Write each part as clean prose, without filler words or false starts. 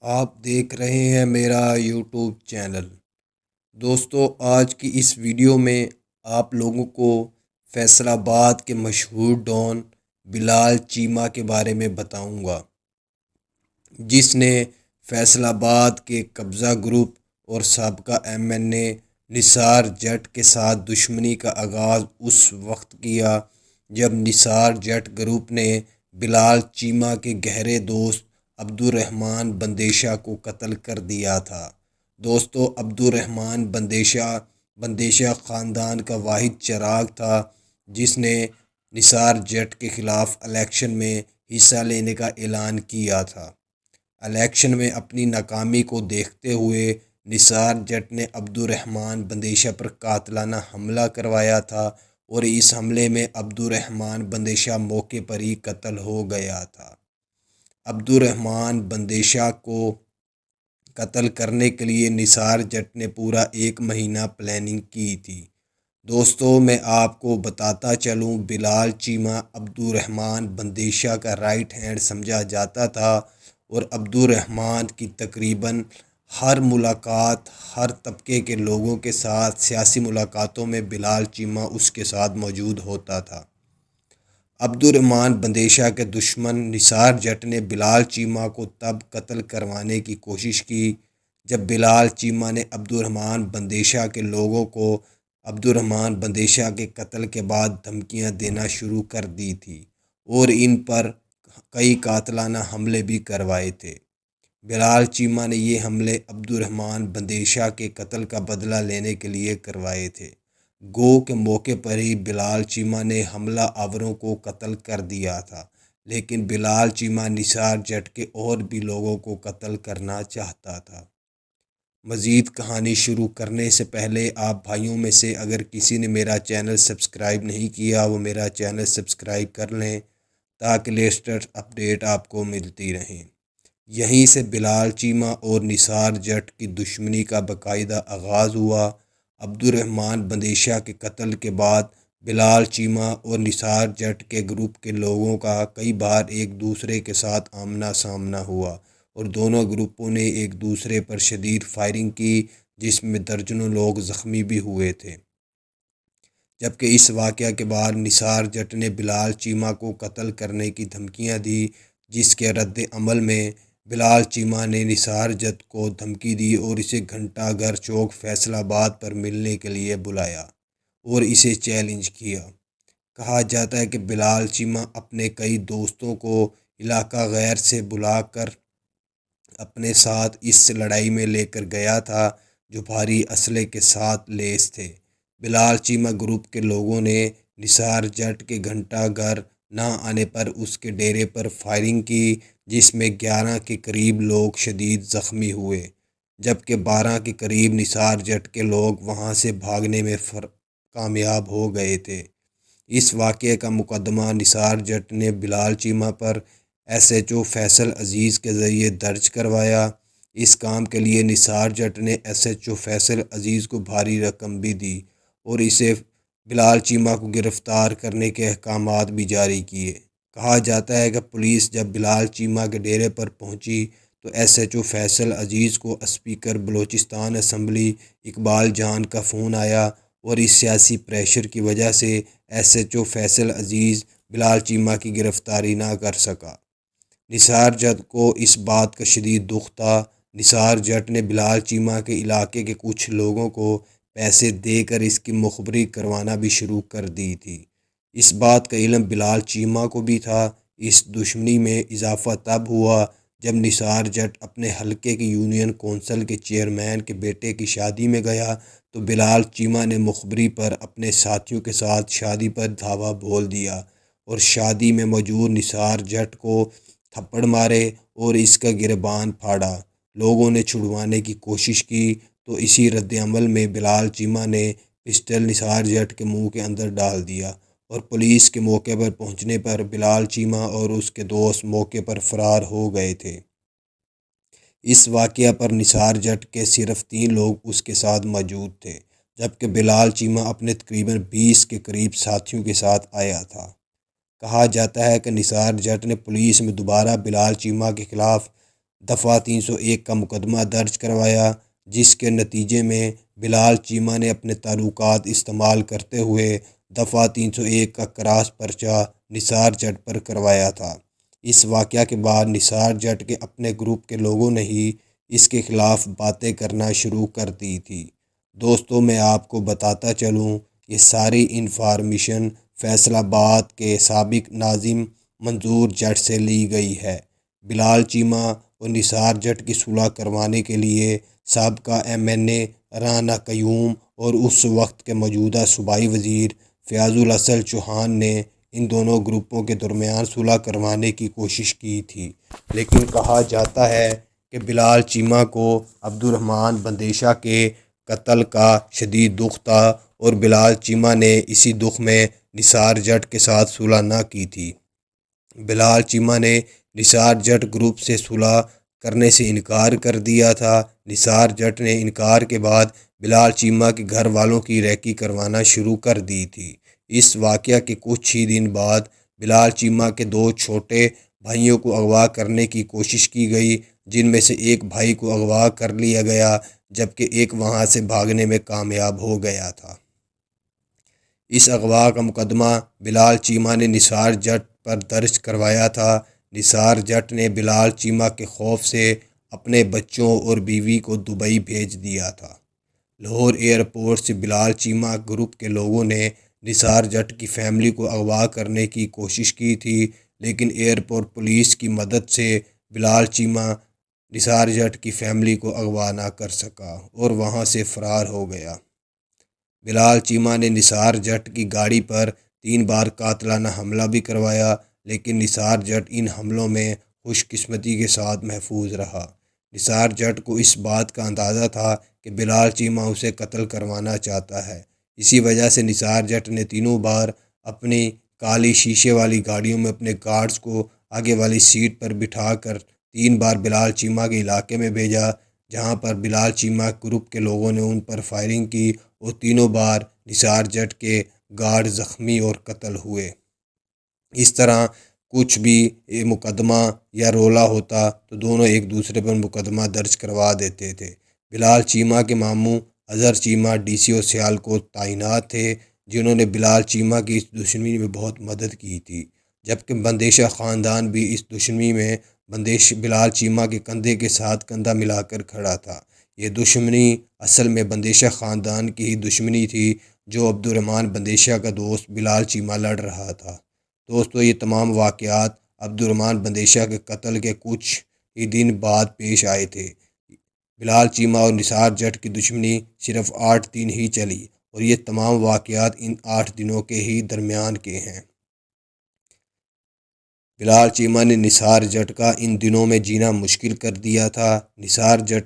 آپ دیکھ رہے ہیں میرا یوٹیوب چینل۔ دوستو، آج کی اس ویڈیو میں آپ لوگوں کو فیصل آباد کے مشہور ڈان بلال چیمہ کے بارے میں بتاؤں گا، جس نے فیصل آباد کے قبضہ گروپ اور سابقہ MNA نثار جٹ کے ساتھ دشمنی کا آغاز اس وقت کیا جب نثار جٹ گروپ نے بلال چیمہ کے گہرے دوست عبدالرحمن بندیشہ کو قتل کر دیا تھا۔ دوستو، عبدالرحمن بندیشہ خاندان کا واحد چراغ تھا جس نے نثار جٹ کے خلاف الیکشن میں حصہ لینے کا اعلان کیا تھا۔ الیکشن میں اپنی ناکامی کو دیکھتے ہوئے نثار جٹ نے عبدالرحمن بندیشہ پر قاتلانہ حملہ کروایا تھا اور اس حملے میں عبدالرحمن بندیشہ موقع پر ہی قتل ہو گیا تھا۔ عبدالرحمن بندیشہ کو قتل کرنے کے لیے نثار جٹ نے پورا 1 مہینہ پلاننگ کی تھی۔ دوستو، میں آپ کو بتاتا چلوں، بلال چیمہ عبدالرحمن بندیشہ کا رائٹ ہینڈ سمجھا جاتا تھا اور عبدالرحمن کی تقریباً ہر ملاقات، ہر طبقے کے لوگوں کے ساتھ سیاسی ملاقاتوں میں بلال چیمہ اس کے ساتھ موجود ہوتا تھا۔ عبدالرحمن بندیشہ کے دشمن نثار جٹ نے بلال چیمہ کو تب قتل کروانے کی کوشش کی جب بلال چیمہ نے عبدالرحمن بندیشہ کے لوگوں کو عبدالرحمن بندیشہ کے قتل کے بعد دھمکیاں دینا شروع کر دی تھی اور ان پر کئی قاتلانہ حملے بھی کروائے تھے۔ بلال چیمہ نے یہ حملے عبدالرحمن بندیشہ کے قتل کا بدلہ لینے کے لیے کروائے تھے۔ گو کے موقع پر ہی بلال چیمہ نے حملہ آوروں کو قتل کر دیا تھا، لیکن بلال چیمہ نثار جٹ کے اور بھی لوگوں کو قتل کرنا چاہتا تھا۔ مزید کہانی شروع کرنے سے پہلے آپ بھائیوں میں سے اگر کسی نے میرا چینل سبسکرائب نہیں کیا وہ میرا چینل سبسکرائب کر لیں تاکہ لیٹسٹ اپڈیٹ آپ کو ملتی رہیں۔ یہیں سے بلال چیمہ اور نثار جٹ کی دشمنی کا باقاعدہ آغاز ہوا۔ عبدالرحمن بندیشہ کے قتل کے بعد بلال چیمہ اور نثار جٹ کے گروپ کے لوگوں کا کئی بار ایک دوسرے کے ساتھ آمنا سامنا ہوا اور دونوں گروپوں نے ایک دوسرے پر شدید فائرنگ کی جس میں درجنوں لوگ زخمی بھی ہوئے تھے۔ جبکہ اس واقعہ کے بعد نثار جٹ نے بلال چیمہ کو قتل کرنے کی دھمکیاں دی، جس کے رد عمل میں بلال چیمہ نے نثار جٹ کو دھمکی دی اور اسے گھنٹہ گھر چوک فیصل آباد پر ملنے کے لیے بلایا اور اسے چیلنج کیا۔ کہا جاتا ہے کہ بلال چیمہ اپنے کئی دوستوں کو علاقہ غیر سے بلا کر اپنے ساتھ اس لڑائی میں لے کر گیا تھا جو بھاری اسلحے کے ساتھ لیس تھے۔ بلال چیمہ گروپ کے لوگوں نے نثار جٹ کے گھنٹہ گھر نہ آنے پر اس کے ڈیرے پر فائرنگ کی جس میں 11 کے قریب لوگ شدید زخمی ہوئے، جبکہ 12 کے قریب نثار جٹ کے لوگ وہاں سے بھاگنے میں کامیاب ہو گئے تھے۔ اس واقعے کا مقدمہ نثار جٹ نے بلال چیمہ پر SHO فیصل عزیز کے ذریعے درج کروایا۔ اس کام کے لیے نثار جٹ نے SHO فیصل عزیز کو بھاری رقم بھی دی اور اسے بلال چیمہ کو گرفتار کرنے کے احکامات بھی جاری کیے۔ کہا جاتا ہے کہ پولیس جب بلال چیمہ کے ڈیرے پر پہنچی تو SHO فیصل عزیز کو اسپیکر بلوچستان اسمبلی اقبال جان کا فون آیا اور اس سیاسی پریشر کی وجہ سے SHO فیصل عزیز بلال چیمہ کی گرفتاری نہ کر سکا۔ نثار جٹ کو اس بات کا شدید دکھ تھا۔ نثار جٹ نے بلال چیمہ کے علاقے کے کچھ لوگوں کو پیسے دے کر اس کی مخبری کروانا بھی شروع کر دی تھی۔ اس بات کا علم بلال چیمہ کو بھی تھا۔ اس دشمنی میں اضافہ تب ہوا جب نثار جٹ اپنے حلقے کی یونین کونسل کے چیئرمین کے بیٹے کی شادی میں گیا تو بلال چیمہ نے مخبری پر اپنے ساتھیوں کے ساتھ شادی پر دھاوا بول دیا اور شادی میں موجود نثار جٹ کو تھپڑ مارے اور اس کا گریبان پھاڑا۔ لوگوں نے چھڑوانے کی کوشش کی تو اسی رد عمل میں بلال چیمہ نے پسٹل نثار جٹ کے منہ کے اندر ڈال دیا اور پولیس کے موقع پر پہنچنے پر بلال چیمہ اور اس کے دوست موقع پر فرار ہو گئے تھے۔ اس واقعہ پر نثار جٹ کے صرف 3 لوگ اس کے ساتھ موجود تھے، جبکہ بلال چیمہ اپنے تقریباً 20 کے قریب ساتھیوں کے ساتھ آیا تھا۔ کہا جاتا ہے کہ نثار جٹ نے پولیس میں دوبارہ بلال چیمہ کے خلاف دفعہ 301 کا مقدمہ درج کروایا، جس کے نتیجے میں بلال چیمہ نے اپنے تعلقات استعمال کرتے ہوئے دفعہ 301 کا کراس پرچہ نثار جٹ پر کروایا تھا۔ اس واقعہ کے بعد نثار جٹ کے اپنے گروپ کے لوگوں نے ہی اس کے خلاف باتیں کرنا شروع کر دی تھی۔ دوستوں، میں آپ کو بتاتا چلوں، یہ ساری انفارمیشن فیصل آباد کے سابق ناظم منظور جٹ سے لی گئی ہے۔ بلال چیمہ اور نثار جٹ کی صلح کروانے کے لیے سابقہ MNA رانا قیوم اور اس وقت کے موجودہ صوبائی وزیر فیاض الاصل چوہان نے ان دونوں گروپوں کے درمیان صلح کروانے کی کوشش کی تھی، لیکن کہا جاتا ہے کہ بلال چیمہ کو عبدالرحمن بندیشہ کے قتل کا شدید دکھ تھا اور بلال چیمہ نے اسی دکھ میں نثار جٹ کے ساتھ صلح نہ کی تھی۔ بلال چیمہ نے نثار جٹ گروپ سے صلح کرنے سے انکار کر دیا تھا۔ نثار جٹ نے انکار کے بعد بلال چیمہ کے گھر والوں کی ریکی کروانا شروع کر دی تھی۔ اس واقعہ کے کچھ ہی دن بعد بلال چیمہ کے 2 چھوٹے بھائیوں کو اغوا کرنے کی کوشش کی گئی، جن میں سے ایک بھائی کو اغوا کر لیا گیا جبکہ ایک وہاں سے بھاگنے میں کامیاب ہو گیا تھا۔ اس اغوا کا مقدمہ بلال چیمہ نے نثار جٹ پر درج کروایا تھا۔ نثار جٹ نے بلال چیمہ کے خوف سے اپنے بچوں اور بیوی کو دبئی بھیج دیا تھا۔ لاہور ایئرپورٹ سے بلال چیمہ گروپ کے لوگوں نے نثار جٹ کی فیملی کو اغوا کرنے کی کوشش کی تھی، لیکن ایئرپورٹ پولیس کی مدد سے بلال چیمہ نثار جٹ کی فیملی کو اغوا نہ کر سکا اور وہاں سے فرار ہو گیا۔ بلال چیمہ نے نثار جٹ کی گاڑی پر 3 بار قاتلانہ حملہ بھی کروایا، لیکن نثار جٹ ان حملوں میں خوش قسمتی کے ساتھ محفوظ رہا۔ نثار جٹ کو اس بات کا اندازہ تھا کہ بلال چیمہ اسے قتل کروانا چاہتا ہے، اسی وجہ سے نثار جٹ نے 3 بار اپنی کالی شیشے والی گاڑیوں میں اپنے گارڈز کو آگے والی سیٹ پر بٹھا کر 3 بار بلال چیمہ کے علاقے میں بھیجا، جہاں پر بلال چیمہ گروپ کے لوگوں نے ان پر فائرنگ کی اور 3 بار نثار جٹ کے گارڈ زخمی اور قتل ہوئے۔ اس طرح کچھ بھی مقدمہ یا رولا ہوتا تو دونوں ایک دوسرے پر مقدمہ درج کروا دیتے تھے۔ بلال چیمہ کے ماموں اظہر چیمہ DCO سیالکوٹ تعینات تھے، جنہوں نے بلال چیمہ کی اس دشمنی میں بہت مدد کی تھی، جبکہ بندیشہ خاندان بھی اس دشمنی میں بلال چیمہ کے کندھے کے ساتھ کندھا ملا کر کھڑا تھا۔ یہ دشمنی اصل میں بندیشہ خاندان کی ہی دشمنی تھی، جو عبدالرحمن بندیشہ کا دوست بلال چیمہ لڑ رہا تھا۔ دوستو، یہ تمام واقعات عبدالرحمن بندیشہ کے قتل کے کچھ ہی دن بعد پیش آئے تھے۔ بلال چیمہ اور نثار جٹ کی دشمنی صرف 8 دن ہی چلی اور یہ تمام واقعات ان 8 دنوں کے ہی درمیان کے ہیں۔ بلال چیمہ نے نثار جٹ کا ان دنوں میں جینا مشکل کر دیا تھا۔ نثار جٹ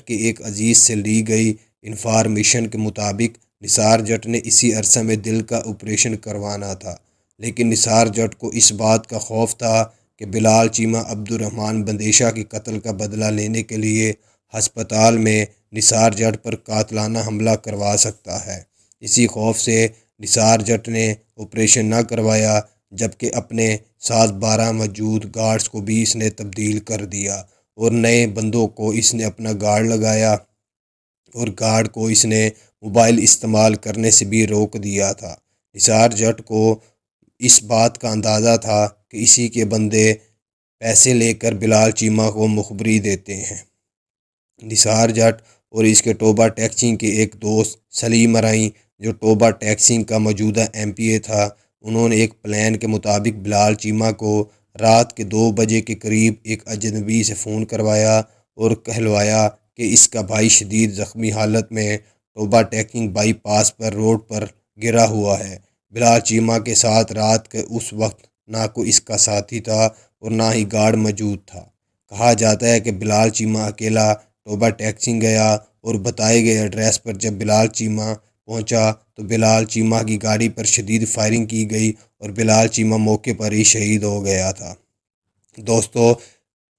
کے ایک عزیز سے لی گئی انفارمیشن کے مطابق نثار جٹ نے اسی عرصہ میں دل کا آپریشن کروانا تھا، لیکن نثار جٹ کو اس بات کا خوف تھا کہ بلال چیمہ عبدالرحمن بندیشہ کے قتل کا بدلہ لینے کے لیے ہسپتال میں نثار جٹ پر قاتلانہ حملہ کروا سکتا ہے۔ اسی خوف سے نثار جٹ نے آپریشن نہ کروایا، جبکہ اپنے ساتھ 12 موجود گارڈز کو بھی اس نے تبدیل کر دیا اور نئے بندوں کو اس نے اپنا گارڈ لگایا اور گارڈ کو اس نے موبائل استعمال کرنے سے بھی روک دیا تھا۔ نثار جٹ کو اس بات کا اندازہ تھا کہ اسی کے بندے پیسے لے کر بلال چیمہ کو مخبری دیتے ہیں۔ نثار جٹ اور اس کے ٹوبہ ٹیکسنگ کے ایک دوست سلیم ارائیں، جو ٹوبہ ٹیکسنگ کا موجودہ MPA تھا، انہوں نے ایک پلان کے مطابق بلال چیمہ کو رات کے 2 بجے کے قریب ایک اجنبی سے فون کروایا اور کہلوایا کہ اس کا بھائی شدید زخمی حالت میں ٹوبہ ٹیکسنگ بائی پاس پر روڈ پر گرا ہوا ہے۔ بلال چیمہ کے ساتھ رات کے اس وقت نہ کوئی اس کا ساتھی تھا اور نہ ہی گارڈ موجود تھا۔ کہا جاتا ہے کہ بلال چیمہ اکیلا ٹوبہ ٹیکسنگ گیا اور بتائے گئے ایڈریس پر جب بلال چیمہ پہنچا تو بلال چیمہ کی گاڑی پر شدید فائرنگ کی گئی اور بلال چیمہ موقع پر ہی شہید ہو گیا تھا۔ دوستو،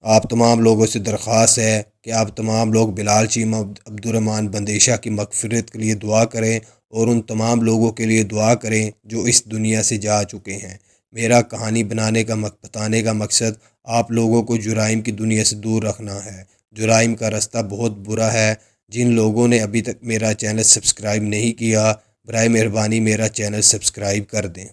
آپ تمام لوگوں سے درخواست ہے کہ آپ تمام لوگ بلال چیمہ عبدالرحمن بندیشہ کی مغفرت کے لیے دعا کریں اور ان تمام لوگوں کے لیے دعا کریں جو اس دنیا سے جا چکے ہیں۔ میرا کہانی بتانے کا مقصد آپ لوگوں کو جرائم کی دنیا سے دور رکھنا ہے۔ جرائم کا راستہ بہت برا ہے۔ جن لوگوں نے ابھی تک میرا چینل سبسکرائب نہیں کیا، برائے مہربانی میرا چینل سبسکرائب کر دیں۔